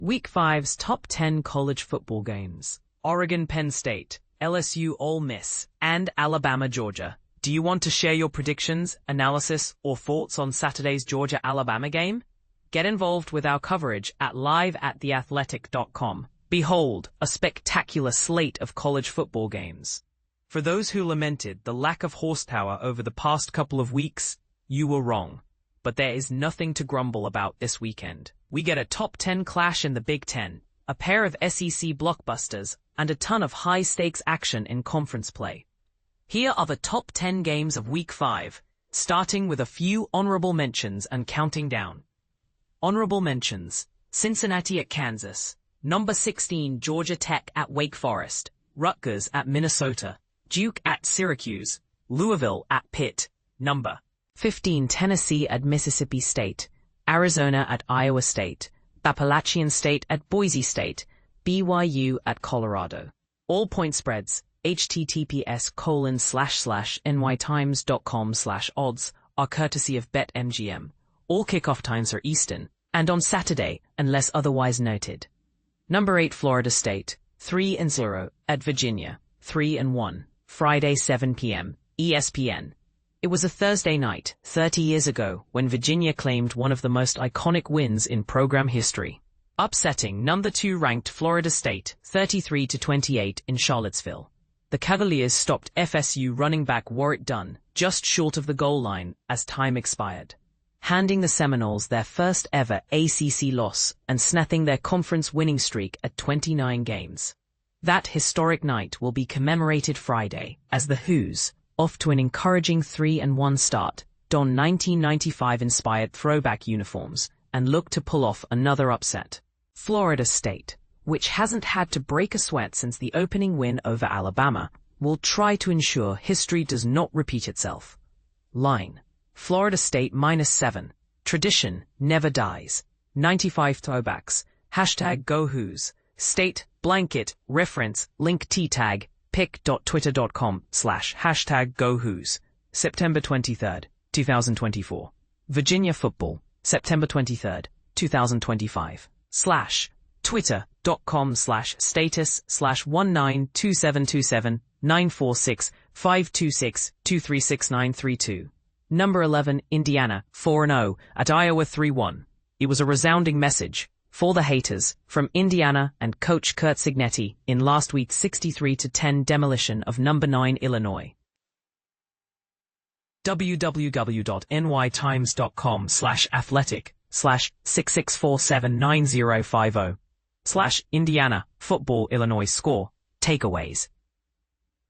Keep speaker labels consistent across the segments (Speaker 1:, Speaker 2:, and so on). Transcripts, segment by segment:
Speaker 1: Week 5's top 10 college football games. Oregon-Penn State, LSU-Ole Miss, and Alabama-Georgia. Do you want to share your predictions, analysis, or thoughts on Saturday's Georgia-Alabama game? Get involved with our coverage at live@theathletic.com. Behold, a spectacular slate of college football games. For those who lamented the lack of horsepower over the past couple of weeks, you were wrong. But there is nothing to grumble about this weekend. We get a top 10 clash in the Big Ten, a pair of SEC blockbusters, and a ton of high-stakes action in conference play. Here are the top 10 games of Week 5, starting with a few honorable mentions and counting down. Honorable mentions: Cincinnati at Kansas, number 16 Georgia Tech at Wake Forest, Rutgers at Minnesota, Duke at Syracuse, Louisville at Pitt, number 15 Tennessee at Mississippi State, Arizona at Iowa State, Appalachian State at Boise State, BYU at Colorado. All point spreads, https://nytimes.com/odds, are courtesy of BetMGM. All kickoff times are Eastern, and on Saturday, unless otherwise noted. Number 8 Florida State, 3-0, at Virginia, 3-1, Friday 7 p.m., ESPN. It was a Thursday night, 30 years ago, when Virginia claimed one of the most iconic wins in program history, upsetting number 2 ranked Florida State, 33-28 in Charlottesville. The Cavaliers stopped FSU running back Warrick Dunn just short of the goal line as time expired, handing the Seminoles their first ever ACC loss and snapping their conference winning streak at 29 games. That historic night will be commemorated Friday as the Hoos, off to an encouraging 3-1 start, don 1995-inspired throwback uniforms and look to pull off another upset. Florida State, which hasn't had to break a sweat since the opening win over Alabama, will try to ensure history does not repeat itself. Line: Florida State -7. Tradition never dies. 95 throwbacks. #GoHoos. State, blanket, reference, link T-tag, pic.twitter.com/#GoHoos. September 23, 2024. Virginia football, September 23, 2025. /twitter.com/status/19272794626236936932. Number 11 Indiana, 4-0, at Iowa 3-1. It was a resounding message for the haters from Indiana and coach Curt Cignetti in last week's 63-10 demolition of number 9 Illinois. www.nytimes.com/athletic/66479050/Indiana football Illinois score takeaways.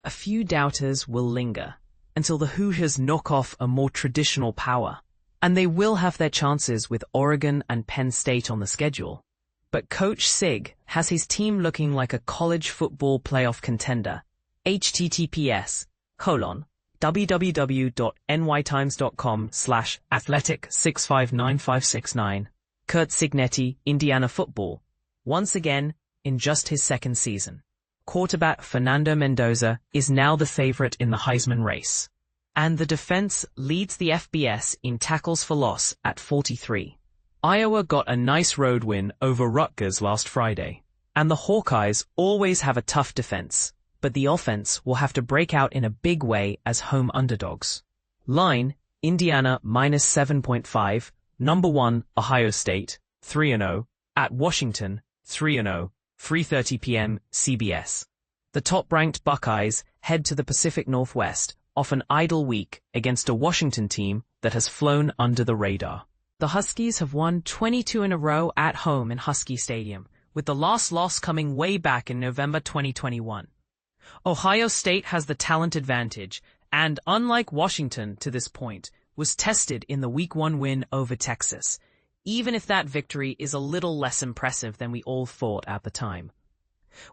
Speaker 1: A few doubters will linger until the Hoosiers knock off a more traditional power, and they will have their chances with Oregon and Penn State on the schedule. But Coach Sig has his team looking like a college football playoff contender. https://www.nytimes.com/athletic659569. Curt Cignetti, Indiana football, once again, in just his second season. Quarterback Fernando Mendoza is now the favorite in the Heisman race, and the defense leads the FBS in tackles for loss at 43. Iowa got a nice road win over Rutgers last Friday, and the Hawkeyes always have a tough defense, but the offense will have to break out in a big way as home underdogs. Line: Indiana -7.5, number 1 Ohio State, 3-0, at Washington, 3-0, 3:30 p.m. CBS. The top-ranked Buckeyes head to the Pacific Northwest off an idle week against a Washington team that has flown under the radar. The Huskies have won 22 in a row at home in Husky Stadium, with the last loss coming way back in November 2021. Ohio State has the talent advantage, and unlike Washington to this point, was tested in the Week 1 win over Texas, even if that victory is a little less impressive than we all thought at the time.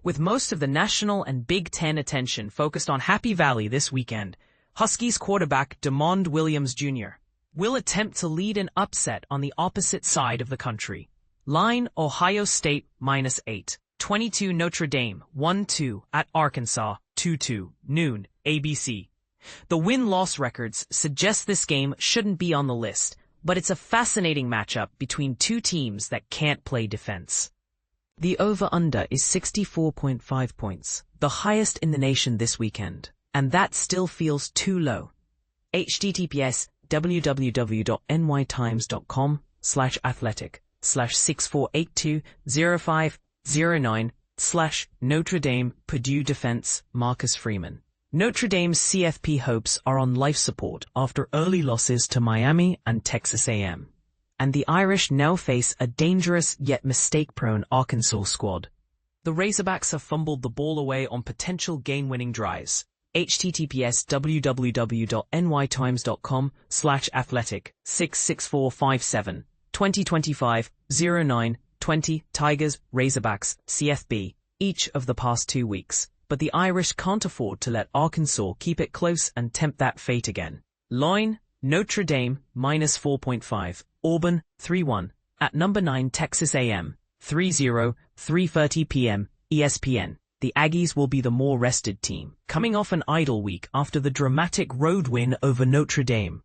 Speaker 1: With most of the national and Big Ten attention focused on Happy Valley this weekend, Huskies quarterback DeMond Williams Jr. will attempt to lead an upset on the opposite side of the country. Line: Ohio State -8. 22 Notre Dame, 1-2, at Arkansas, 2-2, noon, ABC. The win-loss records suggest this game shouldn't be on the list, but it's a fascinating matchup between two teams that can't play defense. The over-under is 64.5 points, the highest in the nation this weekend, and that still feels too low. https www.nytimes.com/athletic/64820509/ Notre Dame Purdue defense Marcus Freeman. Notre Dame's CFP hopes are on life support after early losses to Miami and Texas A&M. And the Irish now face a dangerous yet mistake-prone Arkansas squad. The Razorbacks have fumbled the ball away on potential game-winning drives. https www.nytimes.com/athletic/66457 2025-09-20 Tigers, Razorbacks, CFB, each of the past 2 weeks, but the Irish can't afford to let Arkansas keep it close and tempt that fate again. Line, Notre Dame, -4.5, Auburn, 3-1, at number 9 Texas A&M, 3-0, 3:30 p.m., ESPN. The Aggies will be the more rested team, coming off an idle week after the dramatic road win over Notre Dame.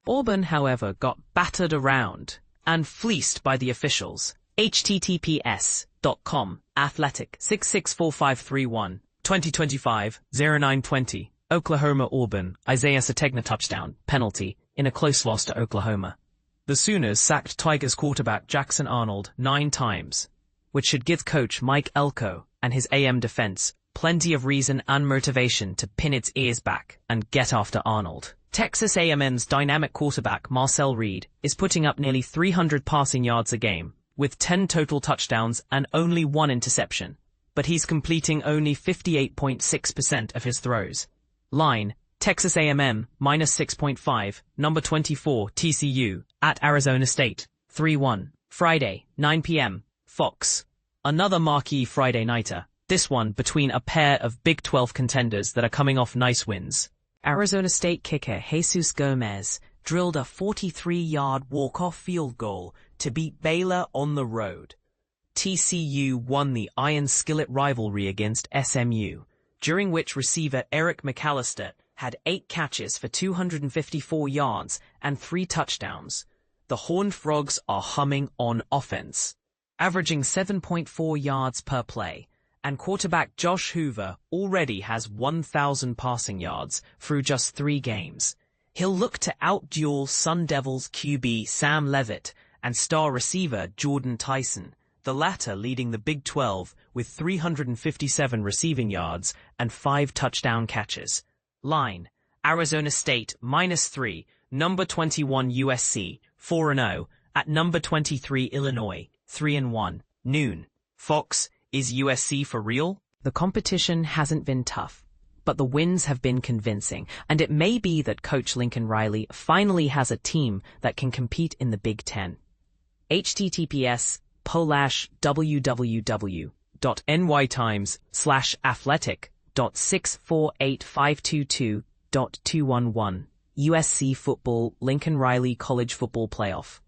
Speaker 1: Auburn, however, got battered around and fleeced by the officials. https://athletic/6645531 2025-09-20 Oklahoma-Auburn, Isaiah Sategna touchdown, penalty, in a close loss to Oklahoma. The Sooners sacked Tigers quarterback Jackson Arnold 9 times, which should give coach Mike Elko and his A&M defense plenty of reason and motivation to pin its ears back and get after Arnold. Texas A&M's dynamic quarterback Marcel Reed is putting up nearly 300 passing yards a game, with 10 total touchdowns and only 1 interception, but he's completing only 58.6% of his throws. Line, Texas A&M, -6.5, number 24 TCU, at Arizona State, 3-1, Friday, 9 p.m., Fox. Another marquee Friday nighter, this one between a pair of Big 12 contenders that are coming off nice wins. Arizona State kicker Jesus Gomez drilled a 43-yard walk-off field goal to beat Baylor on the road. TCU won the Iron Skillet rivalry against SMU, during which receiver Eric McAllister had 8 catches for 254 yards and 3 touchdowns. The Horned Frogs are humming on offense, averaging 7.4 yards per play, and quarterback Josh Hoover already has 1,000 passing yards through just 3 games. He'll look to outduel Sun Devils QB Sam Leavitt and star receiver Jordan Tyson, the latter leading the Big 12 with 357 receiving yards and 5 touchdown catches. Line, Arizona State, -3, number 21 USC, 4-0, at number 23 Illinois, 3-1, noon. Fox, is USC for real? The competition hasn't been tough, but the wins have been convincing, and it may be that coach Lincoln Riley finally has a team that can compete in the Big Ten. https://athletic.6485222.211 USC Football Lincoln Riley College Football Playoff.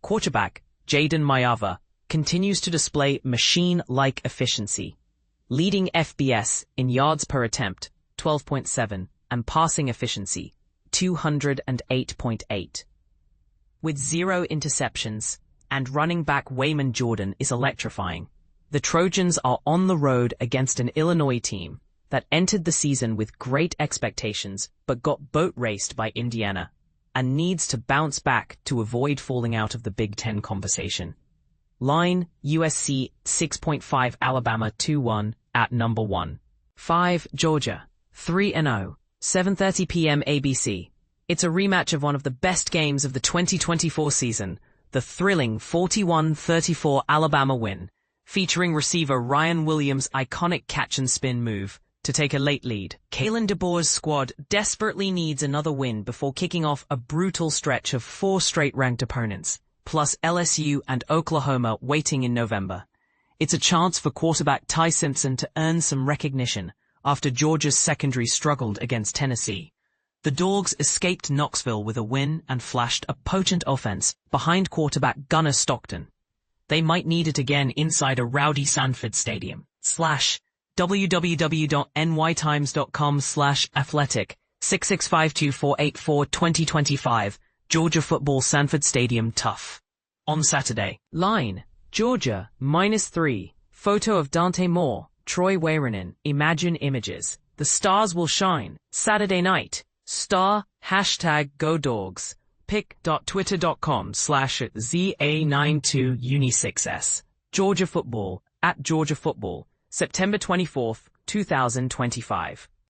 Speaker 1: Quarterback Jaden Mayava continues to display machine-like efficiency, leading FBS in yards per attempt, 12.7, and passing efficiency, 208.8. With 0 interceptions, and running back Wayman Jordan is electrifying. The Trojans are on the road against an Illinois team that entered the season with great expectations but got boat raced by Indiana and needs to bounce back to avoid falling out of the Big Ten conversation. Line, USC 6.5 Alabama 2-1 at number 1. 5 Georgia 3-0, 7:30 p.m. ABC. It's a rematch of one of the best games of the 2024 season, the thrilling 41-34 Alabama win, featuring receiver Ryan Williams' iconic catch-and-spin move to take a late lead. Kalen DeBoer's squad desperately needs another win before kicking off a brutal stretch of 4 straight ranked opponents, plus LSU and Oklahoma waiting in November. It's a chance for quarterback Ty Simpson to earn some recognition after Georgia's secondary struggled against Tennessee. The Dogs escaped Knoxville with a win and flashed a potent offense behind quarterback Gunnar Stockton. They might need it again inside a rowdy Sanford Stadium. www.nytimes.com/athletic/6652484-2025 Georgia football Sanford Stadium tough. On Saturday. Line, Georgia, -3, Photo of Dante Moore, Troy Wairanen, Imagine Images. The stars will shine. Saturday night. Star, #GoDogs. pic.twitter.com/ZA92Uni6S. Georgia Football, @Georgia Football. September 24, 2025.